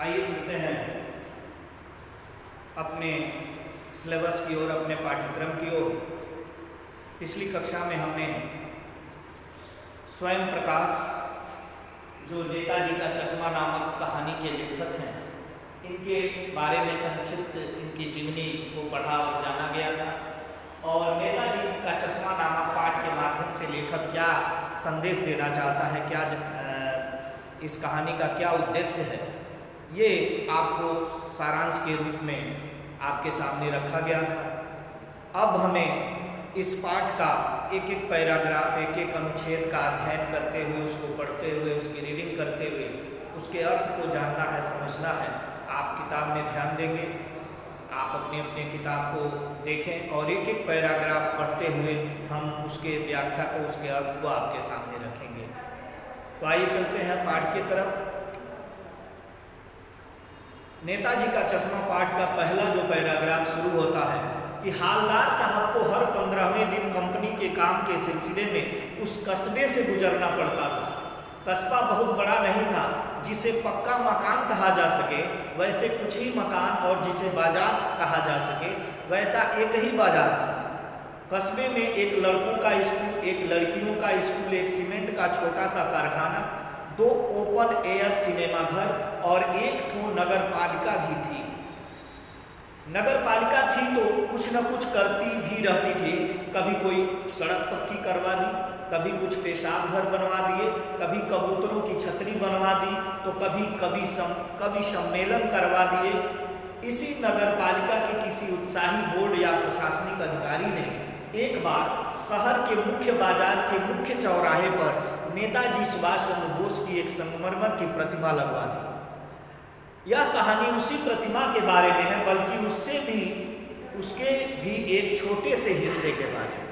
आइए चलते हैं अपने सिलेबस की ओर, अपने पाठ्यक्रम की ओर। पिछली कक्षा में हमने स्वयं प्रकाश, जो नेताजी का चश्मा नामक कहानी के लेखक हैं, इनके बारे में संक्षिप्त इनकी जीवनी को पढ़ा और जाना गया था। और नेताजी का चश्मा नामक पाठ के माध्यम से लेखक क्या संदेश देना चाहता है, क्या इस कहानी का क्या उद्देश्य है, ये आपको सारांश के रूप में आपके सामने रखा गया था। अब हमें इस पाठ का एक एक पैराग्राफ, एक एक अनुच्छेद का अध्ययन करते हुए, उसको पढ़ते हुए, उसकी रीडिंग करते हुए उसके अर्थ को जानना है, समझना है। आप किताब में ध्यान देंगे, आप अपनी अपनी किताब को देखें और एक एक पैराग्राफ पढ़ते हुए हम उसके व्याख्या को, उसके अर्थ को आपके सामने रखेंगे। तो आइए चलते हैं पाठ की तरफ। नेताजी का चश्मा पाठ का पहला जो पैराग्राफ शुरू होता है कि हालदार साहब को हर 15वें दिन कंपनी के काम के सिलसिले में उस कस्बे से गुजरना पड़ता था। कस्बा बहुत बड़ा नहीं था जिसे पक्का मकान कहा जा सके, वैसे कुछ ही मकान, और जिसे बाजार कहा जा सके वैसा एक ही बाजार था। कस्बे में एक लड़कों का स्कूल, एक लड़कियों का स्कूल, एक सीमेंट का छोटा सा कारखाना, 2 ओपन एयर सिनेमा घर और एक ठो नगर पालिका भी थी। नगर पालिका थी तो कुछ न कुछ करती भी रहती थी। कभी कोई सड़क पक्की करवा दी, कभी कुछ पेशाब घर बनवा दिए, कभी कबूतरों की छतरी बनवा दी, तो कभी सम्मेलन करवा दिए। इसी नगर पालिका के किसी उत्साही बोर्ड या प्रशासनिक अधिकारी ने एक बार शहर के मुख्य बाजार के मुख्य चौराहे पर नेताजी सुभाष चंद्र बोस की एक संगमरमर की प्रतिमा लगवा दी। यह कहानी उसी प्रतिमा के बारे में है, बल्कि उसके भी एक छोटे से हिस्से के बारे में।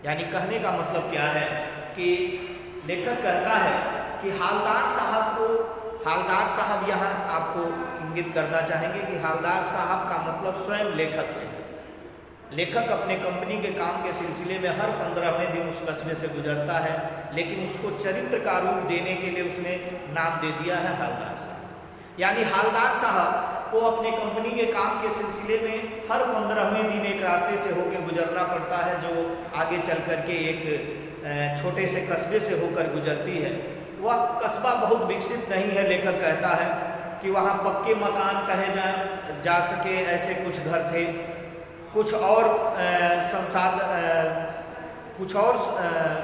यानी कहने का मतलब क्या है कि लेखक कहता है कि हालदार साहब यहाँ आपको इंगित करना चाहेंगे कि हालदार साहब का मतलब स्वयं लेखक से। लेखक अपने कंपनी के काम के सिलसिले में हर 15वें दिन उस कस्बे से गुजरता है, लेकिन उसको चरित्र का रूप देने के लिए उसने नाम दे दिया है हालदार साहब। यानी हालदार साहब को अपने कंपनी के काम के सिलसिले में हर 15वें दिन एक रास्ते से होकर गुजरना पड़ता है, जो आगे चल कर के एक छोटे से कस्बे से होकर गुजरती है। वह कस्बा बहुत विकसित नहीं है। लेखक कहता है कि वहाँ पक्के मकान कहे जा सके ऐसे कुछ घर थे, कुछ और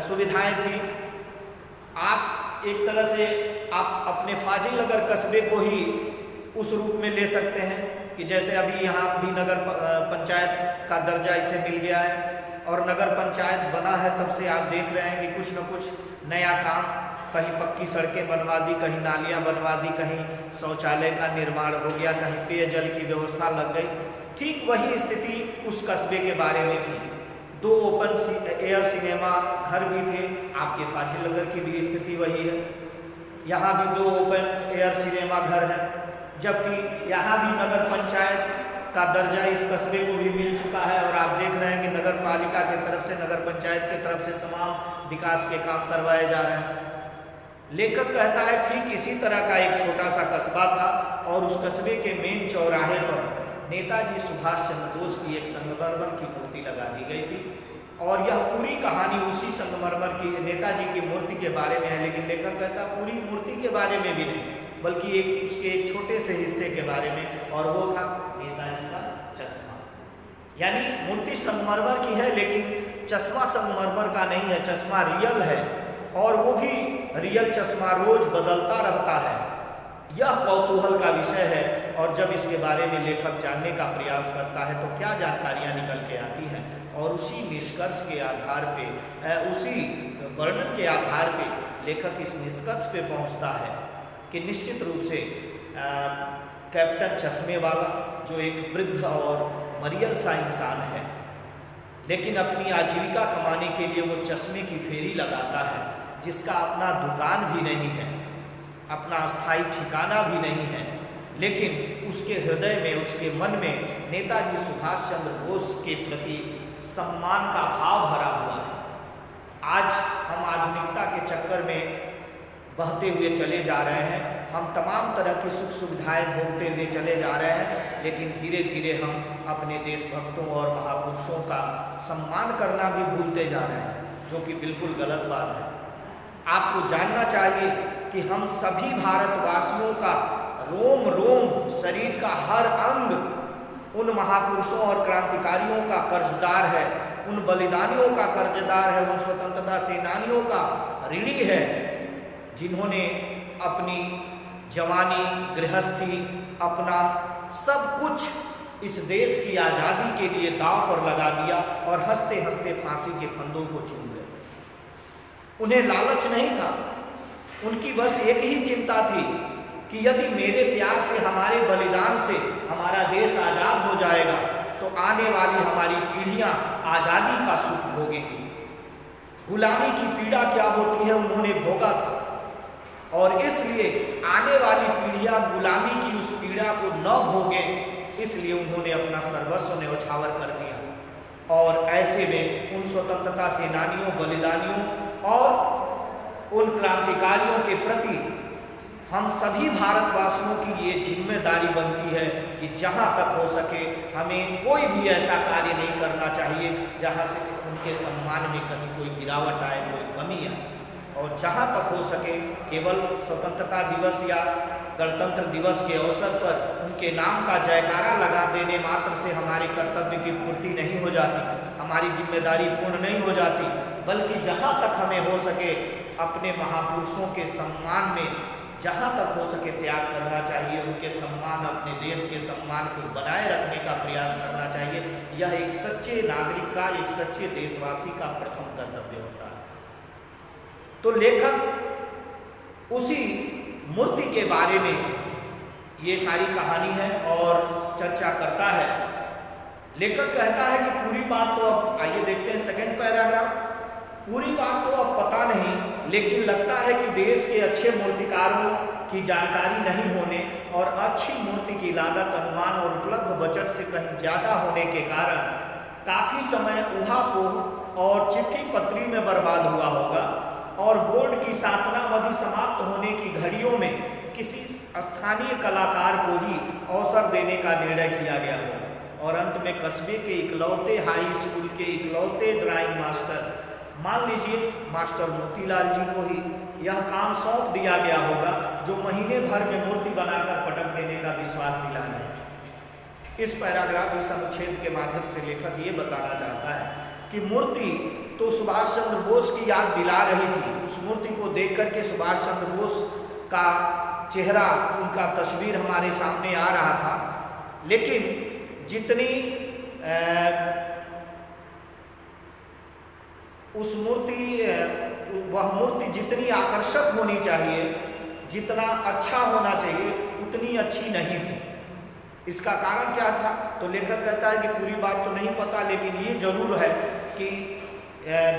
सुविधाएं थी। आप एक तरह से आप अपने फाजिल नगर कस्बे को ही उस रूप में ले सकते हैं कि जैसे अभी यहाँ भी नगर पंचायत का दर्जा इसे मिल गया है, और नगर पंचायत बना है तब से आप देख रहे हैं कि कुछ न कुछ नया काम, कहीं पक्की सड़कें बनवा दी, कहीं नालियाँ बनवा दी, कहीं शौचालय का निर्माण हो गया, कहीं पेयजल की व्यवस्था लग गई। ठीक वही स्थिति उस कस्बे के बारे में थी। 2 ओपन एयर सिनेमा घर भी थे। आपके फाजिल नगर की भी स्थिति वही है। यहाँ भी 2 ओपन एयर सिनेमा घर हैं, जबकि यहाँ भी नगर पंचायत का दर्जा इस कस्बे को भी मिल चुका है। और आप देख रहे हैं कि नगर पालिका की तरफ से, नगर पंचायत की तरफ से तमाम विकास के काम करवाए जा रहे हैं। लेखक कहता है ठीक इसी तरह का एक छोटा सा कस्बा था, और उस कस्बे के मेन चौराहे पर नेताजी सुभाष चंद्र बोस की एक संगमरमर की मूर्ति लगा दी गई थी। और यह पूरी कहानी उसी संगमरमर की, नेताजी की मूर्ति के बारे में है। लेकिन लेखक कहता पूरी मूर्ति के बारे में भी नहीं, बल्कि उसके एक छोटे से हिस्से के बारे में, और वो था नेताजी का चश्मा। यानी मूर्ति संगमरमर की है, लेकिन चश्मा संगमरमर का नहीं है। चश्मा रियल है, और वो भी रियल चश्मा रोज बदलता रहता है। यह कौतूहल का विषय है। और जब इसके बारे में लेखक जानने का प्रयास करता है तो क्या जानकारियाँ निकल के आती हैं, और उसी निष्कर्ष के आधार पे, उसी वर्णन के आधार पे लेखक इस निष्कर्ष पे पहुंचता है कि निश्चित रूप से कैप्टन चश्मे वाला, जो एक वृद्ध और मरियल सा इंसान है, लेकिन अपनी आजीविका कमाने के लिए वो चश्मे की फेरी लगाता है, जिसका अपना दुकान भी नहीं है, अपना स्थायी ठिकाना भी नहीं है, लेकिन उसके हृदय में, उसके मन में नेताजी सुभाष चंद्र बोस के प्रति सम्मान का भाव भरा हुआ है। आज हम आधुनिकता के चक्कर में बहते हुए चले जा रहे हैं, हम तमाम तरह की सुख सुविधाएं भोगते हुए चले जा रहे हैं, लेकिन धीरे धीरे हम अपने देशभक्तों और महापुरुषों का सम्मान करना भी भूलते जा रहे हैं, जो कि बिल्कुल गलत बात है। आपको जानना चाहिए कि हम सभी भारतवासियों का रोम रोम, शरीर का हर अंग उन महापुरुषों और क्रांतिकारियों का कर्जदार है, उन बलिदानियों का कर्जदार है, उन स्वतंत्रता सेनानियों का ऋणी है, जिन्होंने अपनी जवानी, गृहस्थी, अपना सब कुछ इस देश की आज़ादी के लिए दांव पर लगा दिया और हंसते हंसते फांसी के फंदों को चूम गए। उन्हें लालच नहीं था, उनकी बस एक ही चिंता थी कि यदि मेरे त्याग से, हमारे बलिदान से हमारा देश आज़ाद हो जाएगा तो आने वाली हमारी पीढ़ियां आज़ादी का सुख भोगेंगी। गुलामी की पीड़ा क्या होती है उन्होंने भोगा था, और इसलिए आने वाली पीढ़ियां गुलामी की उस पीड़ा को न भोगें, इसलिए उन्होंने अपना सर्वस्व न्यौछावर कर दिया। और ऐसे में उन स्वतंत्रता सेनानियों, बलिदानियों और उन क्रांतिकारियों के प्रति हम सभी भारतवासियों की ये जिम्मेदारी बनती है कि जहाँ तक हो सके हमें कोई भी ऐसा कार्य नहीं करना चाहिए जहाँ से उनके सम्मान में कहीं कोई गिरावट आए, कोई कमी आए, और जहाँ तक हो सके केवल स्वतंत्रता दिवस या गणतंत्र दिवस के अवसर पर उनके नाम का जयकारा लगा देने मात्र से हमारे कर्तव्य की पूर्ति नहीं हो जाती, हमारी जिम्मेदारी पूर्ण नहीं हो जाती, बल्कि जहाँ तक हमें हो सके अपने महापुरुषों के सम्मान में जहाँ तक हो सके त्याग करना चाहिए, उनके सम्मान, अपने देश के सम्मान को बनाए रखने का प्रयास करना चाहिए। यह एक सच्चे नागरिक का, एक सच्चे देशवासी का प्रथम कर्तव्य होता है। तो लेखक उसी मूर्ति के बारे में ये सारी कहानी है और चर्चा करता है। लेखक कहता है कि पूरी बात तो अब, आइए देखते हैं सेकंड पैराग्राफ। पूरी बात तो अब पता नहीं, लेकिन लगता है कि देश के अच्छे मूर्तिकारों की जानकारी नहीं होने और अच्छी मूर्ति की लागत, अनुमान और उपलब्ध बजट से कहीं ज़्यादा होने के कारण काफ़ी समय ऊहापोह और चिट्ठी पत्री में बर्बाद हुआ होगा, और बोर्ड की शासनावधि समाप्त होने की घड़ियों में किसी स्थानीय कलाकार को ही अवसर देने का निर्णय किया गया होगा, और अंत में कस्बे के इकलौते हाई स्कूल के इकलौते ड्राइंग मास्टर, मान लीजिए मास्टर मोतीलाल जी को ही यह काम सौंप दिया गया होगा, जो महीने भर में मूर्ति बनाकर पटक देने का विश्वास दिला रहे हैं। इस पैराग्राफ, इस अनुच्छेद के माध्यम से लेखक ये बताना चाहता है कि मूर्ति तो सुभाष चंद्र बोस की याद दिला रही थी। उस मूर्ति को देख करके सुभाष चंद्र बोस का चेहरा, उनका तस्वीर हमारे सामने आ रहा था, लेकिन जितनी वह मूर्ति जितनी आकर्षक होनी चाहिए, जितना अच्छा होना चाहिए, उतनी अच्छी नहीं थी। इसका कारण क्या था? तो लेखक कहता है कि पूरी बात तो नहीं पता, लेकिन ये जरूर है कि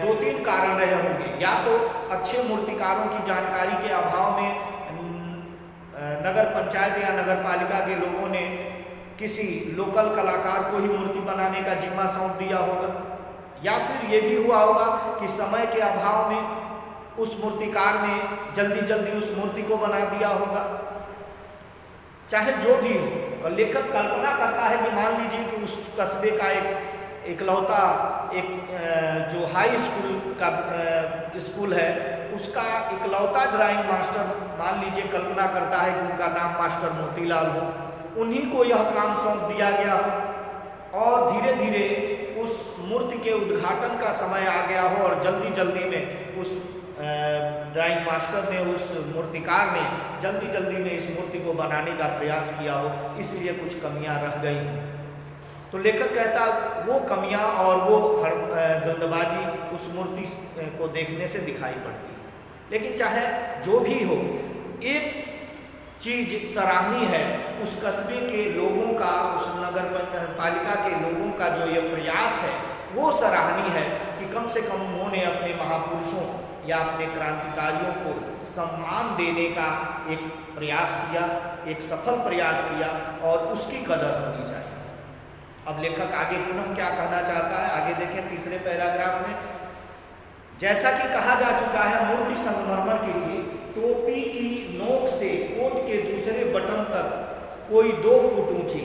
2-3 कारण रहे होंगे। या तो अच्छे मूर्तिकारों की जानकारी के अभाव में नगर पंचायत या नगर पालिका के लोगों ने किसी लोकल कलाकार को ही मूर्ति बनाने का जिम्मा सौंप दिया होगा, या फिर ये भी हुआ होगा कि समय के अभाव में उस मूर्तिकार ने जल्दी जल्दी उस मूर्ति को बना दिया होगा। चाहे जो भी हो, और लेखक कल्पना करता है कि मान लीजिए कि उस कस्बे का इकलौता जो हाई स्कूल का स्कूल है, उसका इकलौता ड्राइंग मास्टर, मान लीजिए कल्पना करता है कि उनका नाम मास्टर मोतीलाल हो, उन्हीं को यह काम सौंप दिया गया हो, और धीरे धीरे उस मूर्ति के उद्घाटन का समय आ गया हो और जल्दी जल्दी में उस ड्राइंग मास्टर ने, उस मूर्तिकार ने जल्दी जल्दी में इस मूर्ति को बनाने का प्रयास किया हो, इसलिए कुछ कमियां रह गई। तो लेखक कहता वो कमियां और वो जल्दबाजी उस मूर्ति को देखने से दिखाई पड़ती। लेकिन चाहे जो भी हो, एक चीज सराहनीय है, उस कस्बे के लोगों का, उस नगर पालिका के लोगों का जो ये प्रयास है वो सराहनीय है कि कम से कम उन्होंने अपने महापुरुषों या अपने क्रांतिकारियों को सम्मान देने का एक प्रयास किया, एक सफल प्रयास किया, और उसकी कदर होनी चाहिए। अब लेखक आगे पुनः क्या कहना चाहता है, आगे देखें तीसरे पैराग्राफ में। जैसा कि कहा जा चुका है, मूर्ति संगमरमर की थी, टोपी की नोक से कोट के दूसरे बटन तक कोई 2 फुट ऊंची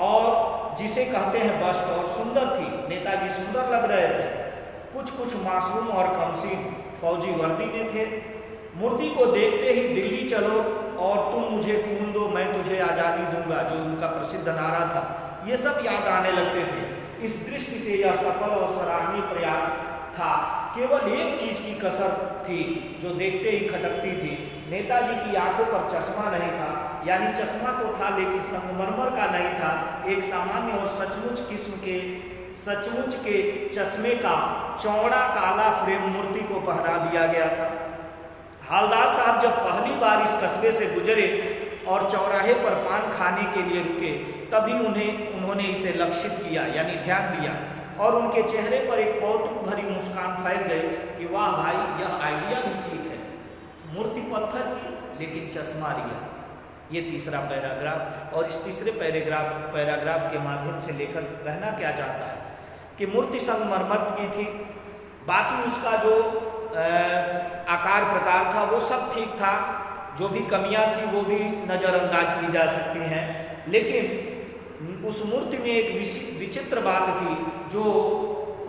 और जिसे कहते हैं बस्ट, और सुंदर थी। नेताजी सुंदर लग रहे थे। कुछ कुछ मासूम और कमसीन फौजी वर्दी में थे। मूर्ति को देखते ही दिल्ली चलो और तुम मुझे खून दो मैं तुझे आज़ादी दूंगा, जो उनका प्रसिद्ध नारा था, ये सब याद आने लगते थे। इस दृष्टि से यह सफल और सराहनीय प्रयास था। केवल एक चीज की कसर थी जो देखते ही खटकती थी। नेताजी की आंखों पर चश्मा नहीं था, यानी चश्मा तो था लेकिन संगमरमर का नहीं था। एक सामान्य और सचमुच के चश्मे का चौड़ा काला फ्रेम मूर्ति को पहना दिया गया था। हवलदार साहब जब पहली बार इस कस्बे से गुजरे और चौराहे पर पान खाने के लिए रुके, तभी उन्होंने इसे लक्षित किया, यानी ध्यान दिया, और उनके चेहरे पर एक कौतुक भरी मुस्कान फैल गई कि वाह भाई, यह आइडिया भी ठीक है। मूर्ति पत्थर की लेकिन चश्मा रियल। ये तीसरा पैराग्राफ। और इस तीसरे पैराग्राफ के माध्यम से लेखक कहना क्या चाहता है कि मूर्ति संगमरमर की थी, बाकी उसका जो आकार प्रकार था वो सब ठीक था, जो भी कमियां थी वो भी नज़रअंदाज की जा सकती हैं, लेकिन उस मूर्ति में एक विचित्र बात थी जो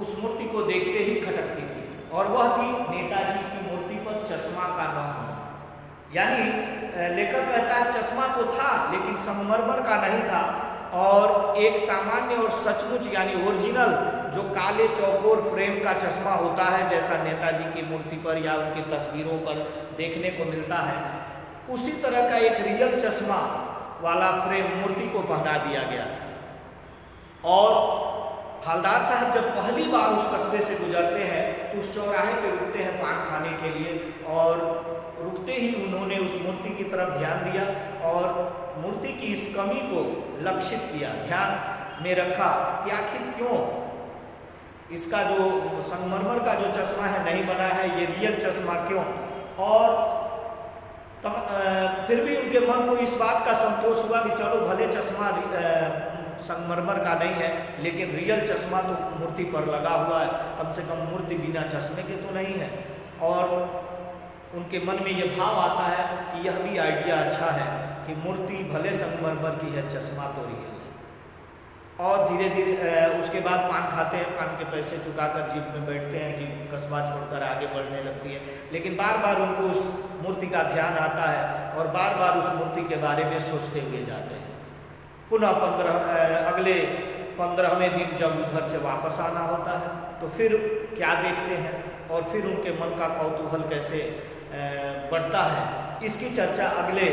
उस मूर्ति को देखते ही खटकती थी, और वह थी नेताजी की मूर्ति पर चश्मा का न होना। यानी लेखक कहता है चश्मा तो था लेकिन संगमरमर का नहीं था, और एक सामान्य और सचमुच यानी ओरिजिनल जो काले चौकोर फ्रेम का चश्मा होता है, जैसा नेताजी की मूर्ति पर या उनकी तस्वीरों पर देखने को मिलता है, उसी तरह का एक रियल चश्मा वाला फ्रेम मूर्ति को पहना दिया गया था। और हवलदार साहब जब पहली बार उस कस्बे से गुजरते हैं तो उस चौराहे पे रुकते हैं पान खाने के लिए, और रुकते ही उन्होंने उस मूर्ति की तरफ ध्यान दिया और मूर्ति की इस कमी को लक्षित किया, ध्यान में रखा कि आखिर क्यों इसका जो संगमरमर का जो चश्मा है नहीं बना है, ये रियल चश्मा क्यों। और फिर भी उनके मन को इस बात का संतोष हुआ कि चलो भले चश्मा संगमरमर का नहीं है लेकिन रियल चश्मा तो मूर्ति पर लगा हुआ है, कम से कम मूर्ति बिना चश्मे के तो नहीं है। और उनके मन में ये भाव आता है कि यह भी आइडिया अच्छा है कि मूर्ति भले संगमरमर की है, चश्मा तो रियल है। और धीरे धीरे उसके बाद पान खाते हैं, पान के पैसे चुकाकर जीप में बैठते हैं, जीप कस्बा छोड़कर आगे बढ़ने लगती है, लेकिन बार बार उनको उस मूर्ति का ध्यान आता है और बार बार उस मूर्ति के बारे में सोचते हुए जाते हैं। पुनः अगले 15वें दिन जब उधर से वापस आना होता है तो फिर क्या देखते हैं और फिर उनके मन का कौतूहल कैसे बढ़ता है, इसकी चर्चा अगले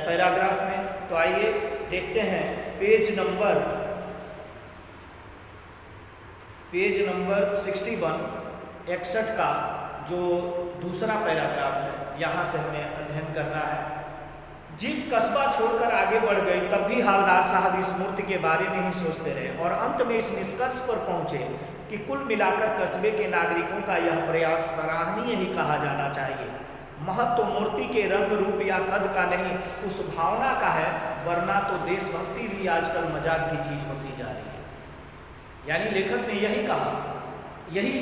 पैराग्राफ में। तो आइए देखते हैं पेज नंबर 61 का जो दूसरा पैराग्राफ है, यहाँ से हमें अध्ययन करना है। जीप कस्बा छोड़कर आगे बढ़ गई, तब भी हवलदार साहब इस मूर्ति के बारे में ही सोचते रहे और अंत में इस निष्कर्ष पर पहुंचे कि कुल मिलाकर कस्बे के नागरिकों का यह प्रयास सराहनीय ही कहा जाना चाहिए। महत्व मूर्ति के रंग रूप या कद का नहीं, उस भावना का है, वरना तो देशभक्ति भी आजकल मजाक की चीज होती जा रही है। यानी लेखक ने यही कहा, यही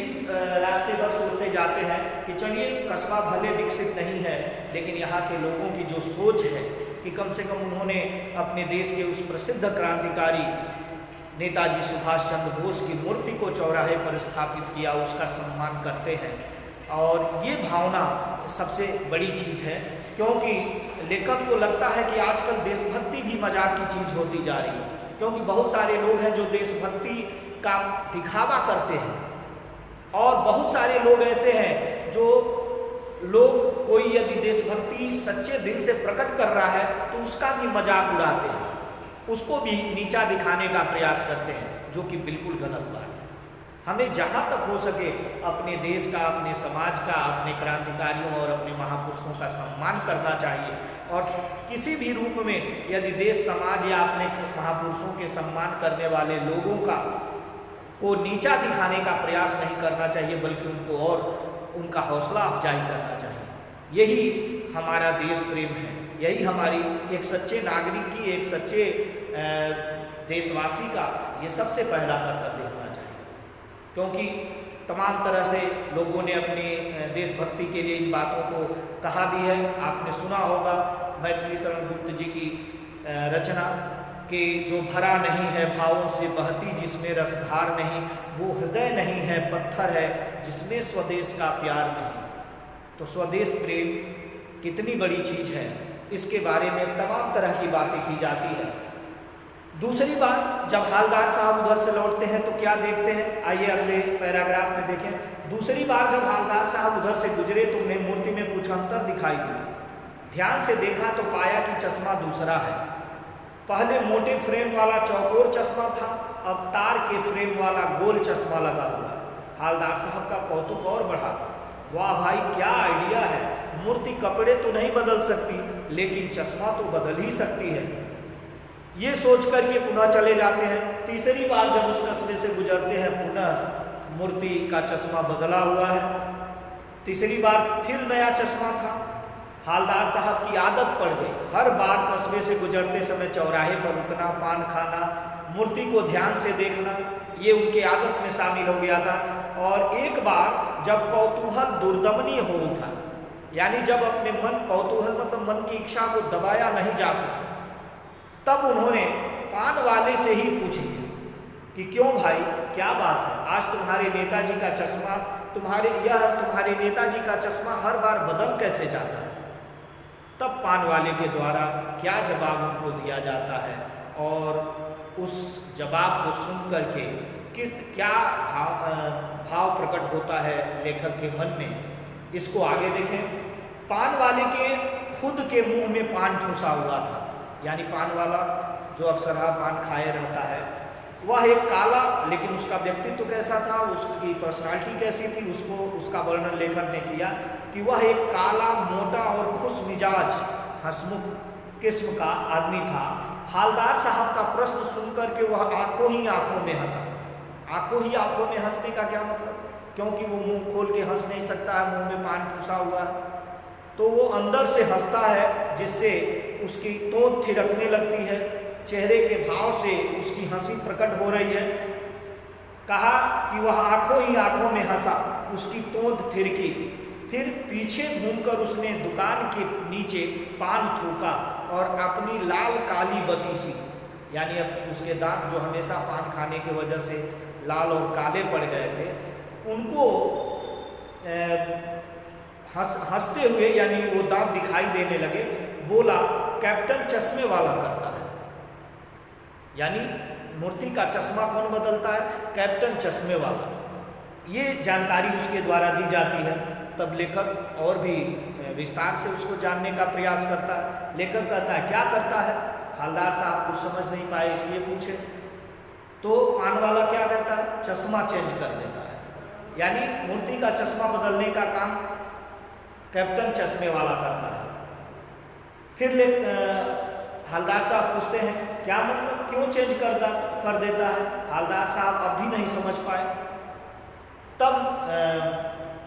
रास्ते पर सोचते जाते हैं कि चलिए कस्बा भले विकसित नहीं है लेकिन यहाँ के लोगों की जो सोच है कि कम से कम उन्होंने अपने देश के उस प्रसिद्ध क्रांतिकारी नेताजी सुभाष चंद्र बोस की मूर्ति को चौराहे पर स्थापित किया, उसका सम्मान करते हैं। और ये भावना सबसे बड़ी चीज़ है, क्योंकि लेखक को लगता है कि आजकल देशभक्ति भी मजाक की चीज़ होती जा रही है, क्योंकि बहुत सारे लोग हैं जो देशभक्ति का दिखावा करते हैं और बहुत सारे लोग ऐसे हैं जो कोई यदि देशभक्ति सच्चे दिल से प्रकट कर रहा है तो उसका भी मजाक उड़ाते हैं, उसको भी नीचा दिखाने का प्रयास करते हैं, जो कि बिल्कुल गलत बात है। हमें जहाँ तक हो सके अपने देश का, अपने समाज का, अपने क्रांतिकारियों और अपने महापुरुषों का सम्मान करना चाहिए, और किसी भी रूप में यदि देश, समाज या अपने महापुरुषों के सम्मान करने वाले लोगों को नीचा दिखाने का प्रयास नहीं करना चाहिए, बल्कि उनको और उनका हौसला अफजाई करना चाहिए। यही हमारा देश प्रेम है, यही हमारी एक सच्चे नागरिक की, एक सच्चे देशवासी का ये सबसे पहला कर्तव्य होना चाहिए। क्योंकि तमाम तरह से लोगों ने अपनी देशभक्ति के लिए इन बातों को कहा भी है। आपने सुना होगा मैथिली शरण गुप्त जी की रचना कि जो भरा नहीं है भावों से बहती जिसमें रसधार नहीं, वो हृदय नहीं है पत्थर है जिसमें स्वदेश का प्यार नहीं। तो स्वदेश प्रेम कितनी बड़ी चीज़ है, इसके बारे में तमाम तरह की बातें की जाती है। दूसरी बात, जब हालदार साहब उधर से लौटते हैं तो क्या देखते हैं, आइए अगले पैराग्राफ में देखें। दूसरी बार जब हालदार साहब उधर से गुजरे तो उन्हें मूर्ति में कुछ अंतर दिखाई दिया। ध्यान से देखा तो पाया कि चश्मा दूसरा है। पहले मोटे फ्रेम वाला चौकोर चश्मा था, अब तार के फ्रेम वाला गोल चश्मा लगा हुआ। हालदार साहब का कौतुक और बढ़ा। वाह भाई, क्या आइडिया है। मूर्ति कपड़े तो नहीं बदल सकती, लेकिन चश्मा तो बदल ही सकती है। ये सोच करके पुनः चले जाते हैं। तीसरी बार जब उस कस्बे से गुजरते हैं, पुनः मूर्ति का चश्मा बदला हुआ है। तीसरी बार फिर नया चश्मा था। हालदार साहब की आदत पड़ गई, हर बार कस्बे से गुजरते समय चौराहे पर रुकना, पान खाना, मूर्ति को ध्यान से देखना, ये उनके आदत में शामिल हो गया था। और एक बार जब कौतूहल दुर्दमनीय हो उठा, यानी जब अपने मन, कौतूहल मतलब मन की इच्छा को दबाया नहीं जा सकता, तब उन्होंने पान वाले से ही पूछ लिया कि क्यों भाई, क्या बात है, आज तुम्हारे नेताजी का चश्मा, तुम्हारे नेताजी का चश्मा हर बार बदल कैसे जाता है। तब पान वाले के द्वारा क्या जवाब उनको दिया जाता है और उस जवाब को सुन करके क्या भाव प्रकट होता है लेखक के मन में, इसको आगे देखें। पान वाले के खुद के मुंह में पान ठूसा हुआ था, यानी पान वाला जो अक्सर पान खाए रहता है, वह एक काला, लेकिन उसका व्यक्तित्व कैसा था, उसकी पर्सनालिटी कैसी थी, उसका वर्णन लेखक ने किया कि वह एक काला, मोटा और खुश मिजाज, हंसमुख किस्म का आदमी था। हालदार साहब का प्रश्न सुनकर के वह आंखों ही आंखों में हंसा। आंखों ही आंखों में हंसने का क्या मतलब, क्योंकि वो मुंह खोल के हंस नहीं सकता है, मुंह में पान ठूसा हुआ है, तो वो अंदर से हंसता है, जिससे उसकी तोंद थिरकने लगती है, चेहरे के भाव से उसकी हंसी प्रकट हो रही है। कहा कि वह आंखों ही आंखों में हंसा, उसकी तोंद थिरकी, फिर पीछे घूमकर उसने दुकान के नीचे पान थूका और अपनी लाल काली बतीसी, यानी अब उसके दांत जो हमेशा पान खाने की वजह से लाल और काले पड़ गए थे, उनको हंसते हुए, यानी वो दांत दिखाई देने लगे, बोला कैप्टन चश्मे वाला करता है। यानी मूर्ति का चश्मा कौन बदलता है, कैप्टन चश्मे वाला। ये जानकारी उसके द्वारा दी जाती है। तब लेखक और भी विस्तार से उसको जानने का प्रयास करता है। लेखक कहता है क्या करता है, हालदार साहब कुछ समझ नहीं पाए इसलिए पूछे, तो पान वाला क्या कहता है, चश्मा चेंज कर देता है, यानी मूर्ति का चश्मा बदलने का काम कैप्टन चश्मे वाला करता है। फिर हालदार साहब पूछते हैं क्या मतलब, क्यों चेंज कर देता है। हालदार साहब अब भी नहीं समझ पाए। तब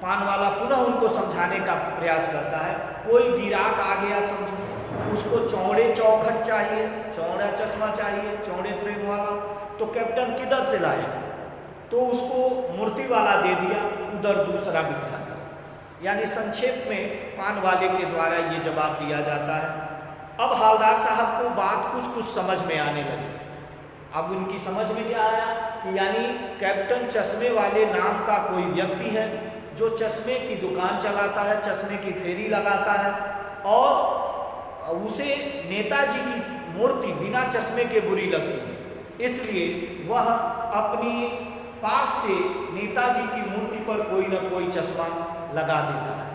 पान वाला पुनः उनको समझाने का प्रयास करता है। कोई गिराक आ गया समझो, उसको चौड़े चौखट चाहिए, चौड़ा चश्मा चाहिए, चौड़े फ्रेम वाला, तो कैप्टन किधर से लाएगा, तो उसको मूर्ति वाला दे दिया, उधर दूसरा बिठा दिया। यानी संक्षेप में पान वाले के द्वारा ये जवाब दिया जाता है। अब हालदार साहब को बात कुछ समझ में आने लगी। अब उनकी समझ में क्या आया कि यानी कैप्टन चश्मे वाले नाम का कोई व्यक्ति है जो चश्मे की दुकान चलाता है, चश्मे की फेरी लगाता है, और उसे नेताजी की मूर्ति बिना चश्मे के बुरी लगती है, इसलिए वह अपनी पास से नेताजी की मूर्ति पर कोई न कोई चश्मा लगा देता है।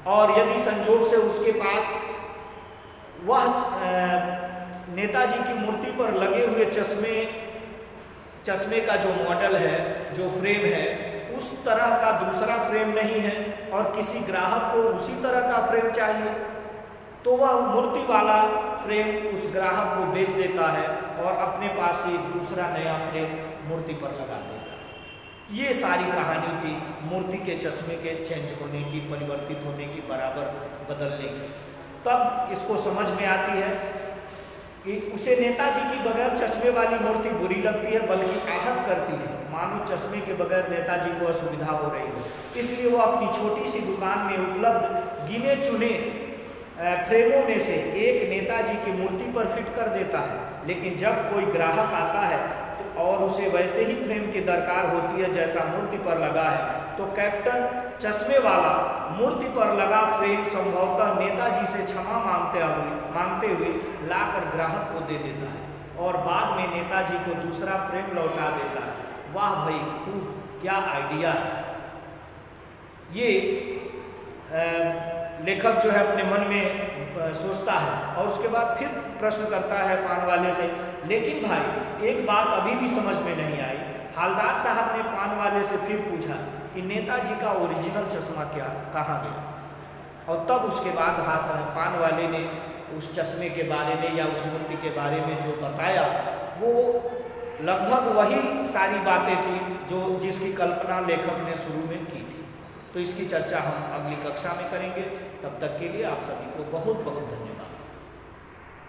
और यदि संजोग से उसके पास वह नेताजी की मूर्ति पर लगे हुए चश्मे का जो मॉडल है, जो फ्रेम है, उस तरह का दूसरा फ्रेम नहीं है और किसी ग्राहक को उसी तरह का फ्रेम चाहिए, तो वह मूर्ति वाला फ्रेम उस ग्राहक को बेच देता है और अपने पास ही दूसरा नया फ्रेम मूर्ति पर लगा देता है। ये सारी कहानी थी मूर्ति के चश्मे के चेंज होने की, परिवर्तित होने की, बराबर बदलने की। तब इसको समझ में आती है कि उसे नेताजी की बगैर चश्मे वाली मूर्ति बुरी लगती है, बल्कि आहत करती है, मानो चश्मे के बगैर नेताजी को असुविधा हो रही है। इसलिए वो अपनी छोटी सी दुकान में उपलब्ध गिने चुने फ्रेमों में से एक नेताजी की मूर्ति पर फिट कर देता है। लेकिन जब कोई ग्राहक आता है तो और उसे वैसे ही फ्रेम की दरकार होती है जैसा मूर्ति पर लगा है, तो कैप्टन चश्मे वाला मूर्ति पर लगा फ्रेम संभवतः नेताजी से क्षमा मांगते हुए लाकर ग्राहक को दे देता है और बाद में नेताजी को दूसरा फ्रेम लौटा देता है। वाह भाई, खूब, क्या आइडिया है। ये लेखक जो है अपने मन में सोचता है और उसके बाद फिर प्रश्न करता है पान वाले से, लेकिन भाई एक बात अभी भी समझ में नहीं आई। हालदार साहब ने पान वाले से फिर पूछा कि नेताजी का ओरिजिनल चश्मा कहाँ गया, और तब उसके बाद पान वाले ने उस चश्मे के बारे में या उस मूर्ति के बारे में जो बताया वो लगभग वही सारी बातें थी जिसकी कल्पना लेखक ने शुरू में की थी। तो इसकी चर्चा हम अगली कक्षा में करेंगे। तब तक के लिए आप सभी को बहुत बहुत धन्यवाद।